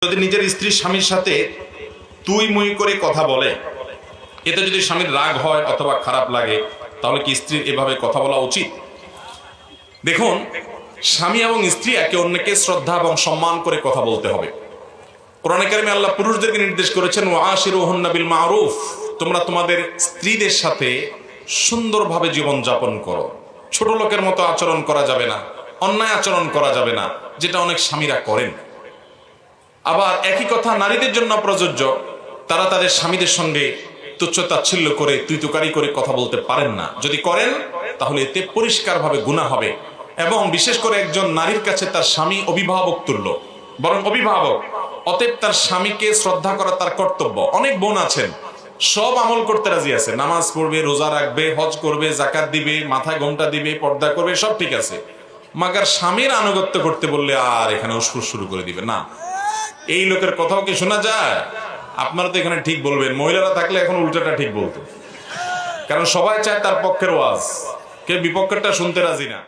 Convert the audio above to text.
যদি নিজের স্ত্রী স্বামীর সাথে তুই মুই করে কথা বলে, এতে যদি স্বামীর রাগ হয় অথবা খারাপ লাগে, তাহলে কি স্ত্রীর এভাবে কথা বলা উচিত? দেখুন, স্বামী এবং স্ত্রী একে অন্যকে শ্রদ্ধা এবং সম্মান করে কথা বলতে হবে। কোরআনে কারিমে আল্লাহ পুরুষদেরকে নির্দেশ করেছেন, ওয়াশিরুহুন্না বিল মারুফ, তোমরা তোমাদের স্ত্রীদের সাথে সুন্দরভাবে জীবন যাপন করো। ছোট লোকের মতো আচরণ করা যাবে না, অন্যায় আচরণ করা যাবে না, যেটা অনেক স্বামীরা করেন। আবার একই কথা নারীদের জন্য প্রযোজ্য। তারা তাদের স্বামীদের সঙ্গে তুচ্ছ-তাচ্ছিল্য করে তুই তুকারি করে কথা বলতে পারেন না। যদি করেন তাহলে এতে পরিষ্কারভাবে গুনাহ হবে। এবং বিশেষ করে একজন নারীর কাছে তার স্বামী অভিভাবক তুল্য, বরং অভিভাবক। অতএব তার স্বামীকে শ্রদ্ধা করা তার কর্তব্য। অনেক বোন আছেন সব আমল করতে রাজি আছে, নামাজ পড়বে, রোজা রাখবে, হজ করবে, জাকাত দিবে, মাথায় ঘোমটা দিবে, পর্দা করবে, সব ঠিক আছে। মাগার স্বামীর আনুগত্য করতে বললে আর এখানে উসফুস শুরু করে দিবে না। এই লোকের কথাও কি শোনা যায়? আপনারা তো এখানে ঠিক বলবেন, মহিলারা থাকলে এখন উল্টাটা ঠিক বলতো, কারণ সবাই চায় তার পক্ষের ওয়াজ, কেউ বিপক্ষেরটা শুনতে রাজি না।